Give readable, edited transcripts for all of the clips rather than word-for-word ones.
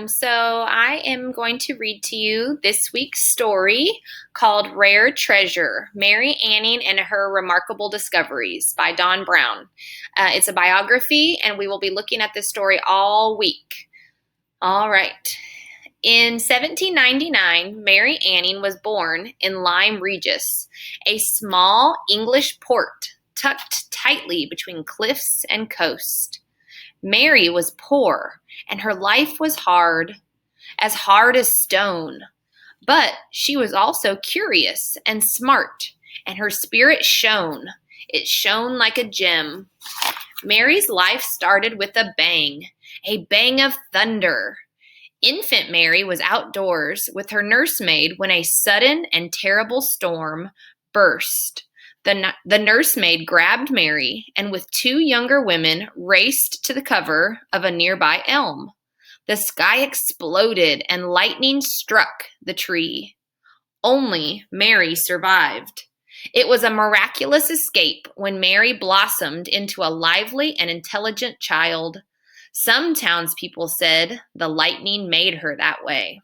So I am going to read to you this week's story called Rare Treasure, Mary Anning and Her Remarkable Discoveries by Don Brown. It's a biography, and we will be looking at this story all week. All right. In 1799, Mary Anning was born in Lyme Regis, a small English port tucked tightly between cliffs and coast. Mary was poor, and her life was as hard as stone. But she was also curious and smart, and her spirit shone. It shone like a gem. Mary's life started with a bang of thunder. Infant Mary was outdoors with her nursemaid when a sudden and terrible storm burst. The nursemaid grabbed Mary and with two younger women raced to the cover of a nearby elm. The sky exploded and lightning struck the tree. Only Mary survived. It was a miraculous escape when Mary blossomed into a lively and intelligent child. Some townspeople said the lightning made her that way.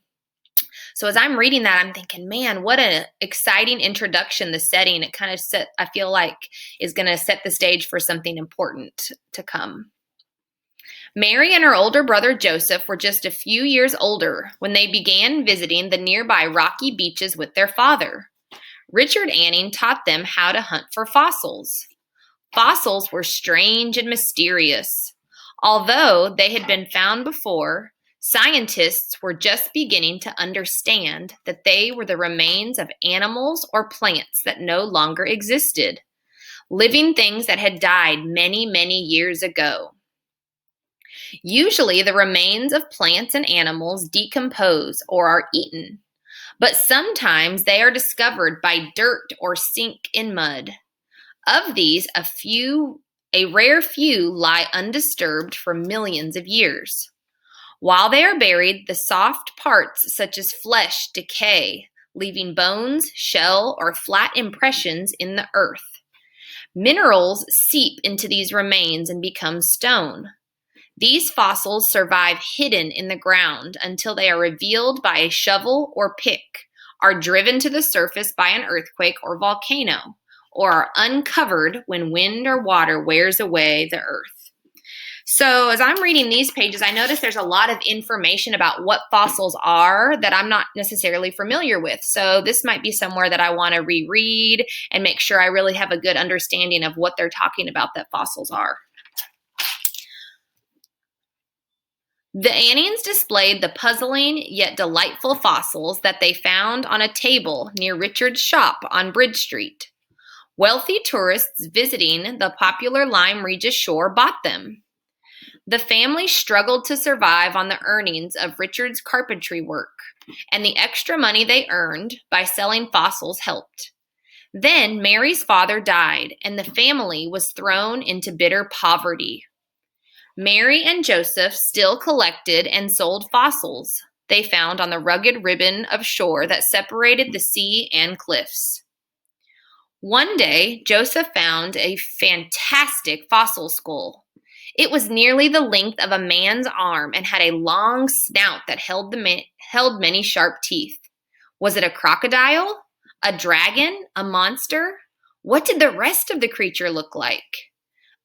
So as I'm reading that, I'm thinking, man, what an exciting introduction, the setting. It kind of I feel like is going to set the stage for something important to come. Mary and her older brother Joseph were just a few years older when they began visiting the nearby rocky beaches with their father. Richard Anning taught them how to hunt for fossils. Fossils were strange and mysterious. Although they had been found before, scientists were just beginning to understand that they were the remains of animals or plants that no longer existed, living things that had died many, many years ago. Usually, the remains of plants and animals decompose or are eaten, but sometimes they are discovered by dirt or sink in mud. Of these, a rare few lie undisturbed for millions of years. While they are buried, the soft parts such as flesh decay, leaving bones, shell, or flat impressions in the earth. Minerals seep into these remains and become stone. These fossils survive hidden in the ground until they are revealed by a shovel or pick, are driven to the surface by an earthquake or volcano, or are uncovered when wind or water wears away the earth. So as I'm reading these pages, I notice there's a lot of information about what fossils are that I'm not necessarily familiar with. So this might be somewhere that I want to reread and make sure I really have a good understanding of what they're talking about that fossils are. The Annings displayed the puzzling yet delightful fossils that they found on a table near Richard's shop on Bridge Street. Wealthy tourists visiting the popular Lyme Regis shore bought them. The family struggled to survive on the earnings of Richard's carpentry work, and the extra money they earned by selling fossils helped. Then Mary's father died, and the family was thrown into bitter poverty. Mary and Joseph still collected and sold fossils they found on the rugged ribbon of shore that separated the sea and cliffs. One day, Joseph found a fantastic fossil skull. It was nearly the length of a man's arm and had a long snout that held many sharp teeth. Was it a crocodile? A dragon? A monster? What did the rest of the creature look like?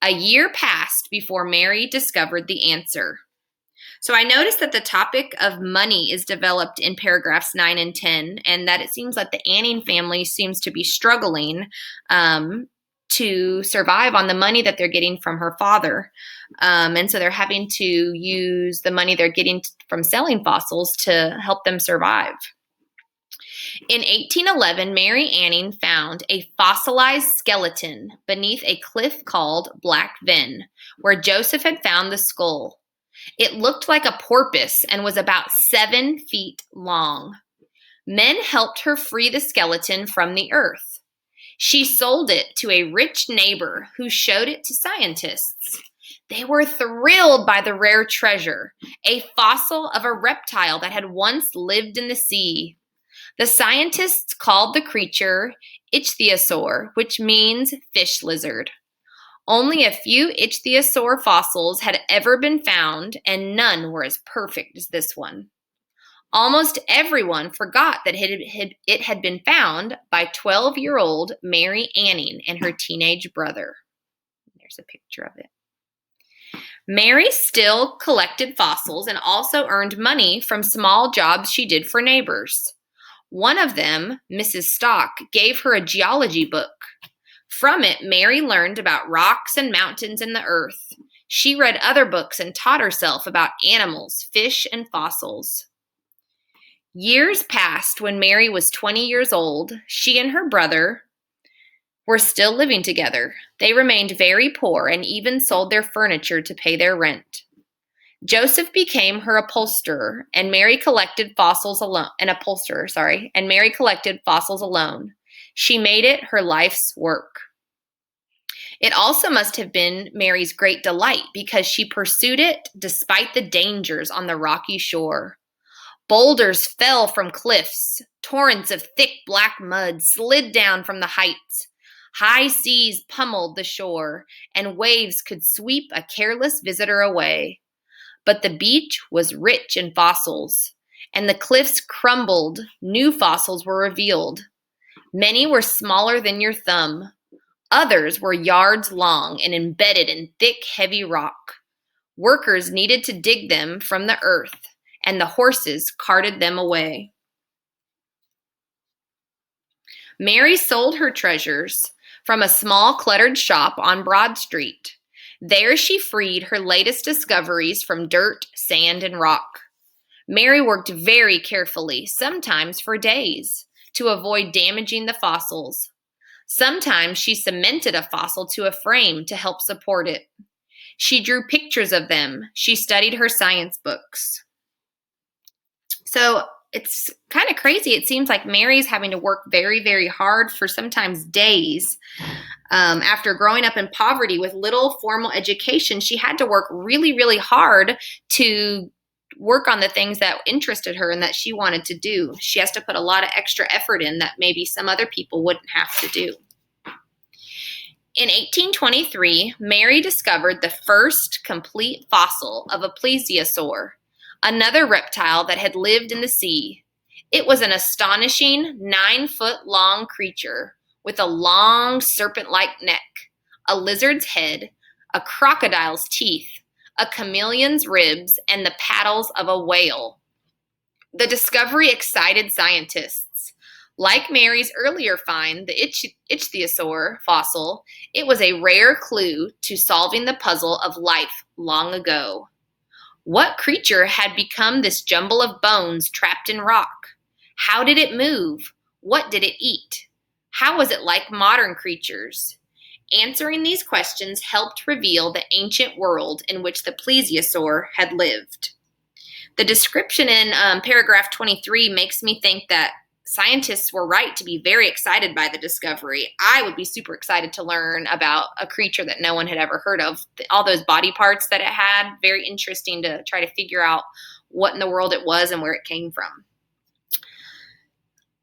A year passed before Mary discovered the answer. So I noticed that the topic of money is developed in paragraphs 9 and 10, and that it seems like the Anning family seems to be struggling to survive on the money that they're getting from her father. And so they're having to use the money they're getting from selling fossils to help them survive. In 1811, Mary Anning found a fossilized skeleton beneath a cliff called Black Ven, where Joseph had found the skull. It looked like a porpoise and was about 7 feet long. Men helped her free the skeleton from the earth. She sold it to a rich neighbor who showed it to scientists. They were thrilled by the rare treasure, a fossil of a reptile that had once lived in the sea. The scientists called the creature ichthyosaur, which means fish lizard. Only a few ichthyosaur fossils had ever been found, and none were as perfect as this one. Almost everyone forgot that it had been found by 12-year-old Mary Anning and her teenage brother. There's a picture of it. Mary still collected fossils and also earned money from small jobs she did for neighbors. One of them, Mrs. Stock, gave her a geology book. From it, Mary learned about rocks and mountains in the earth. She read other books and taught herself about animals, fish, and fossils. Years passed when Mary was 20 years old. She and her brother were still living together. They remained very poor and even sold their furniture to pay their rent. Joseph became her upholsterer, and Mary collected fossils alone. And Mary collected fossils alone. She made it her life's work. It also must have been Mary's great delight because she pursued it despite the dangers on the rocky shore. Boulders fell from cliffs. Torrents of thick black mud slid down from the heights. High seas pummeled the shore, and waves could sweep a careless visitor away. But the beach was rich in fossils, and the cliffs crumbled. New fossils were revealed. Many were smaller than your thumb. Others were yards long and embedded in thick, heavy rock. Workers needed to dig them from the earth, and the horses carted them away. Mary sold her treasures from a small cluttered shop on Broad Street. There she freed her latest discoveries from dirt, sand, and rock. Mary worked very carefully, sometimes for days, to avoid damaging the fossils. Sometimes she cemented a fossil to a frame to help support it. She drew pictures of them. She studied her science books. So it's kind of crazy. It seems like Mary's having to work very, very hard for sometimes days. After growing up in poverty with little formal education, she had to work really, really hard to work on the things that interested her and that she wanted to do. She has to put a lot of extra effort in that maybe some other people wouldn't have to do. In 1823, Mary discovered the first complete fossil of a plesiosaur, another reptile that had lived in the sea. It was an astonishing 9-foot-long creature with a long serpent-like neck, a lizard's head, a crocodile's teeth, a chameleon's ribs, and the paddles of a whale. The discovery excited scientists. Like Mary's earlier find, the ichthyosaur fossil, it was a rare clue to solving the puzzle of life long ago. What creature had become this jumble of bones trapped in rock? How did it move? What did it eat? How was it like modern creatures? Answering these questions helped reveal the ancient world in which the plesiosaur had lived. The description in paragraph 23 makes me think that scientists were right to be very excited by the discovery. I would be super excited to learn about a creature that no one had ever heard of. All those body parts that it had, very interesting to try to figure out what in the world it was and where it came from.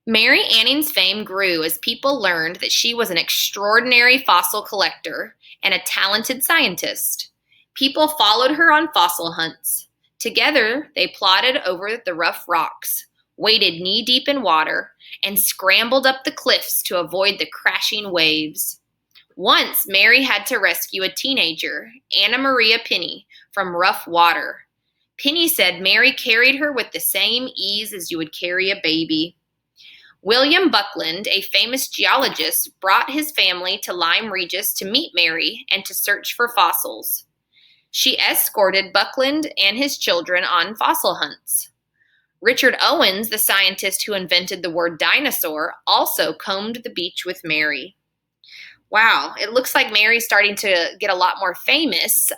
Mary Anning's fame grew as people learned that she was an extraordinary fossil collector and a talented scientist. People followed her on fossil hunts. Together, they plodded over the rough rocks, waded knee-deep in water, and scrambled up the cliffs to avoid the crashing waves. Once, Mary had to rescue a teenager, Anna Maria Penny, from rough water. Penny said Mary carried her with the same ease as you would carry a baby. William Buckland, a famous geologist, brought his family to Lyme Regis to meet Mary and to search for fossils. She escorted Buckland and his children on fossil hunts. Richard Owens, the scientist who invented the word dinosaur, also combed the beach with Mary. Wow, it looks like Mary's starting to get a lot more famous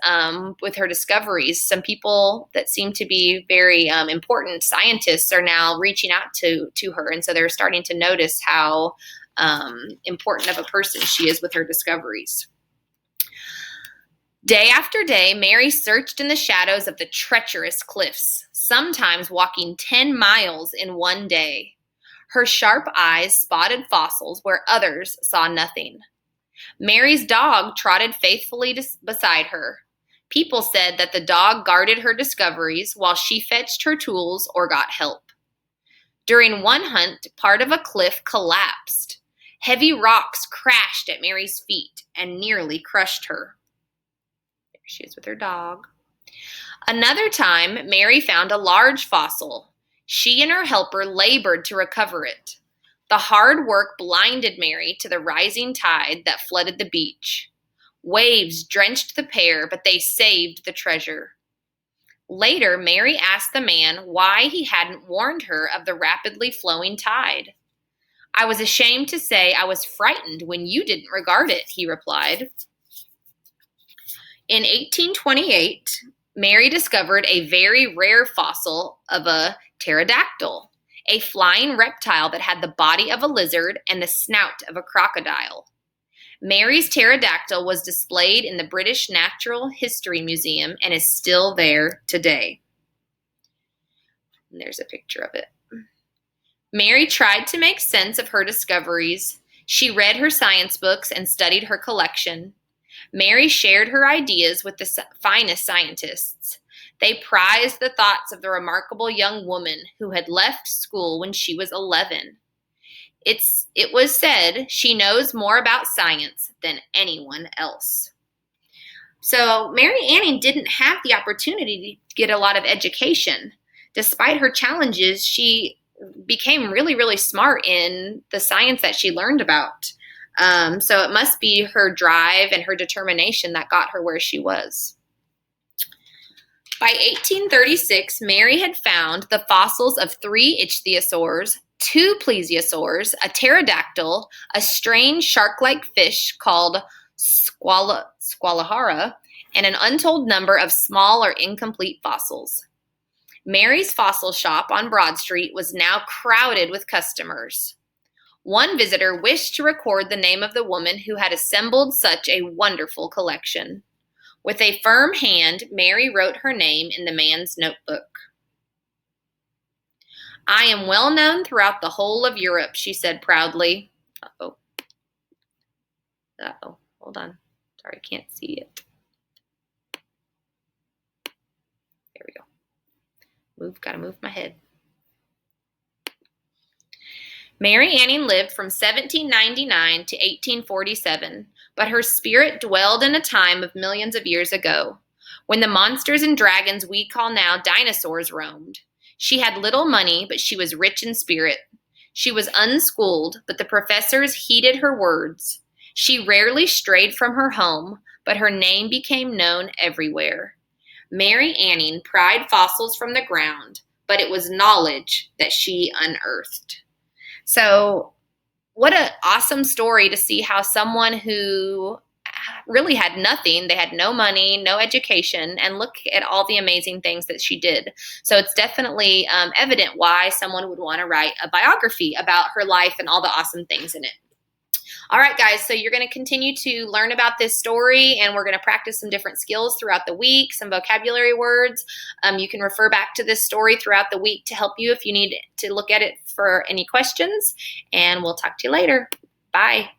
with her discoveries. Some people that seem to be very important scientists are now reaching out to her, and so they're starting to notice how important of a person she is with her discoveries. Day after day, Mary searched in the shadows of the treacherous cliffs, sometimes walking 10 miles in one day. Her sharp eyes spotted fossils where others saw nothing. Mary's dog trotted faithfully beside her. People said that the dog guarded her discoveries while she fetched her tools or got help. During one hunt, part of a cliff collapsed. Heavy rocks crashed at Mary's feet and nearly crushed her. There she is with her dog. Another time, Mary found a large fossil. She and her helper labored to recover it. The hard work blinded Mary to the rising tide that flooded the beach. Waves drenched the pair, but they saved the treasure. Later, Mary asked the man why he hadn't warned her of the rapidly flowing tide. "I was ashamed to say I was frightened when you didn't regard it," he replied. In 1828, Mary discovered a very rare fossil of a pterodactyl, a flying reptile that had the body of a lizard and the snout of a crocodile. Mary's pterodactyl was displayed in the British Natural History Museum and is still there today. And there's a picture of it. Mary tried to make sense of her discoveries. She read her science books and studied her collection. Mary shared her ideas with the finest scientists. They prized the thoughts of the remarkable young woman who had left school when she was 11. It was said she knows more about science than anyone else. So Mary Anning didn't have the opportunity to get a lot of education. Despite her challenges, she became really, really smart in the science that she learned about. So it must be her drive and her determination that got her where she was. By 1836, Mary had found the fossils of 3 ichthyosaurs, 2 plesiosaurs, a pterodactyl, a strange shark-like fish called Squalahara, and an untold number of small or incomplete fossils. Mary's fossil shop on Broad Street was now crowded with customers. One visitor wished to record the name of the woman who had assembled such a wonderful collection. With a firm hand, Mary wrote her name in the man's notebook. "I am well known throughout the whole of Europe," she said proudly. Uh-oh. Hold on. Sorry, I can't see it. There we go. Gotta move my head. Mary Anning lived from 1799 to 1847, but her spirit dwelled in a time of millions of years ago, when the monsters and dragons we call now dinosaurs roamed. She had little money, but she was rich in spirit. She was unschooled, but the professors heeded her words. She rarely strayed from her home, but her name became known everywhere. Mary Anning pried fossils from the ground, but it was knowledge that she unearthed. So what an awesome story to see how someone who really had nothing, they had no money, no education, and look at all the amazing things that she did. So it's definitely evident why someone would want to write a biography about her life and all the awesome things in it. All right, guys, so you're going to continue to learn about this story, and we're going to practice some different skills throughout the week, some vocabulary words. You can refer back to this story throughout the week to help you if you need to look at it for any questions, and we'll talk to you later. Bye.